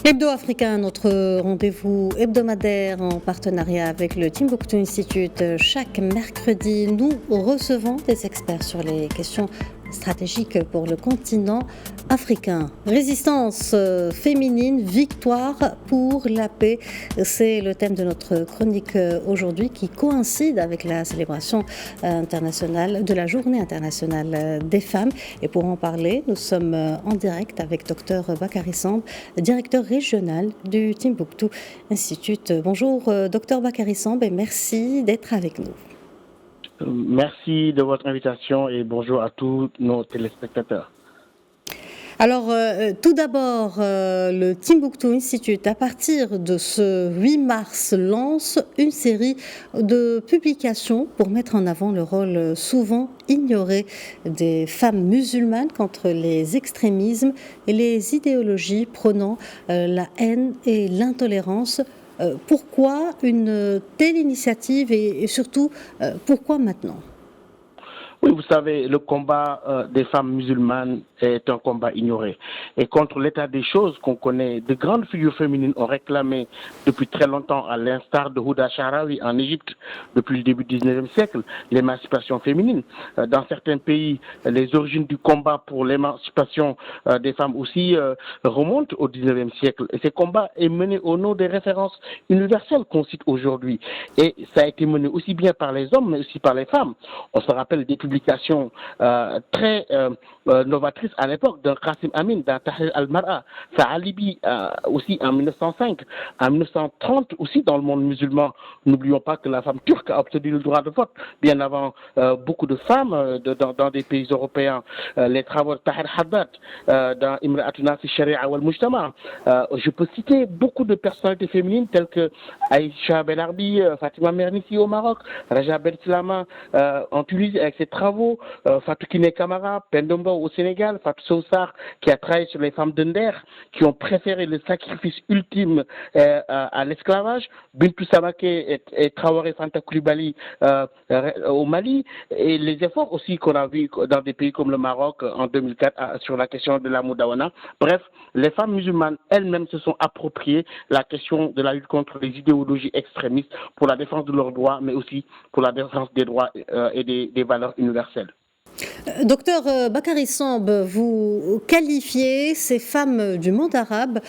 Hebdo Africain, notre rendez-vous hebdomadaire en partenariat avec le Timbuktu Institute. Chaque mercredi, nous recevons des experts sur les questions stratégiques pour le continent africain. Résistance féminine, victoire pour la paix. C'est le thème de notre chronique aujourd'hui qui coïncide avec la célébration internationale de la Journée internationale des femmes. Et pour en parler, nous sommes en direct avec Dr Bakary Samb, directeur régional du Timbuktu Institute. Bonjour Dr Bakary Samb et merci d'être avec nous. Merci de votre invitation et bonjour à tous nos téléspectateurs. Alors, tout d'abord, le Timbuktu Institute, à partir de ce 8 mars, lance une série de publications pour mettre en avant le rôle souvent ignoré des femmes musulmanes contre les extrémismes et les idéologies prônant la haine et l'intolérance. Pourquoi une telle initiative et surtout, pourquoi maintenant ? Oui, vous savez, le combat des femmes musulmanes est un combat ignoré. Et contre l'état des choses qu'on connaît, de grandes figures féminines ont réclamé depuis très longtemps, à l'instar de Houda Sharawi en Égypte, depuis le début du 19e siècle, l'émancipation féminine. Dans certains pays, les origines du combat pour l'émancipation des femmes aussi remontent au 19e siècle. Et ce combat est mené au nom des références universelles qu'on cite aujourd'hui. Et ça a été mené aussi bien par les hommes, mais aussi par les femmes. On se rappelle des publication très novatrice à l'époque d'un Qasim Amin, d'un Tahrir al-Mar'a, ça a Libye aussi en 1905, en 1930 aussi dans le monde musulman. N'oublions pas que la femme turque a obtenu le droit de vote bien avant beaucoup de femmes dans des pays européens. Les travaux de Tahir Haddad dans Imra'atuna fi Sharia wal Mujtama. Je peux citer beaucoup de personnalités féminines telles que Aïcha Belarbi, Fatima Mernissi au Maroc, Raja Ben Slama en Tunisie avec ses travaux, Fatou Kiné Kamara, Pendomba au Sénégal, Fatou Soussar qui a travaillé sur les femmes d'Ender, qui ont préféré le sacrifice ultime à l'esclavage, Bintou Samake et Traoré Fanta Koulibaly au Mali, et les efforts aussi qu'on a vus dans des pays comme le Maroc en 2004 sur la question de la Moudawana. Bref, les femmes musulmanes elles-mêmes se sont appropriées la question de la lutte contre les idéologies extrémistes pour la défense de leurs droits, mais aussi pour la défense des droits et des valeurs universelles. Docteur Bakary Samb, vous qualifiez ces femmes du monde arabe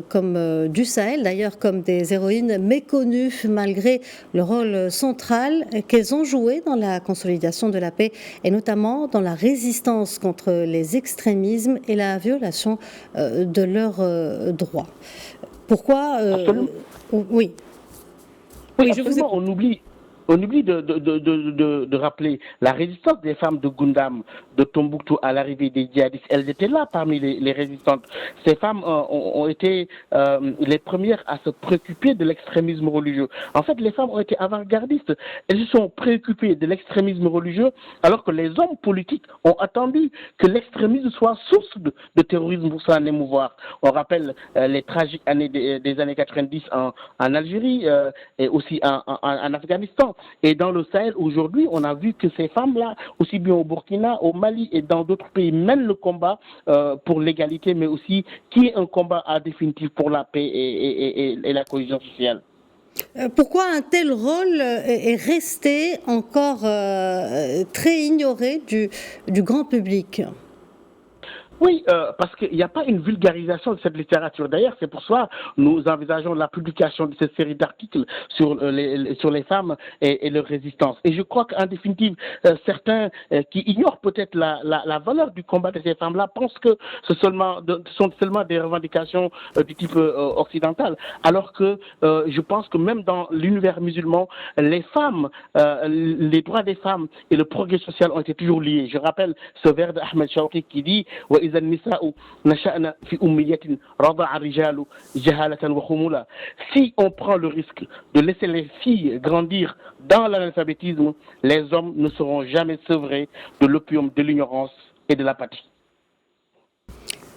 comme du Sahel, d'ailleurs comme des héroïnes méconnues malgré le rôle central qu'elles ont joué dans la consolidation de la paix et notamment dans la résistance contre les extrémismes et la violation de leurs droits. Pourquoi Oui. Oui, absolument, on oublie de rappeler la résistance des femmes de Gundam, de Tombouctou à l'arrivée des djihadistes. Elles étaient là parmi les résistantes. Ces femmes ont été les premières à se préoccuper de l'extrémisme religieux. En fait, les femmes ont été avant-gardistes. Elles se sont préoccupées de l'extrémisme religieux alors que les hommes politiques ont attendu que l'extrémisme soit source de terrorisme pour s'en émouvoir. On rappelle les tragiques années des années 90 en Algérie et aussi en Afghanistan. Et dans le Sahel, aujourd'hui, on a vu que ces femmes-là, aussi bien au Burkina, au Mali et dans d'autres pays, mènent le combat pour l'égalité, mais aussi qui est un combat à définitif pour la paix et la cohésion sociale. Pourquoi un tel rôle est resté encore très ignoré du grand public ? Oui, parce qu'il n'y a pas une vulgarisation de cette littérature. D'ailleurs, c'est pour ça que nous envisageons la publication de cette série d'articles sur les femmes et leur résistance. Et je crois qu'en définitive, certains qui ignorent peut-être la valeur du combat de ces femmes-là pensent que ce sont seulement des revendications du type occidental. Alors que je pense que même dans l'univers musulman, les femmes, les droits des femmes et le progrès social ont été toujours liés. Je rappelle ce vers d'Ahmed Shawqi qui dit « Si on prend le risque de laisser les filles grandir dans l'analphabétisme, les hommes ne seront jamais sevrés de l'opium de l'ignorance et de l'apathie. »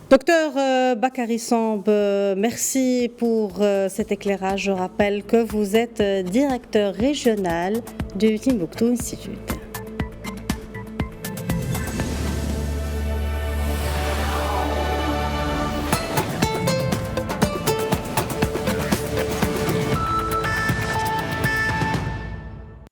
Docteur Bakary Samb, merci pour cet éclairage. Je rappelle que vous êtes directeur régional du Timbuktu Institute.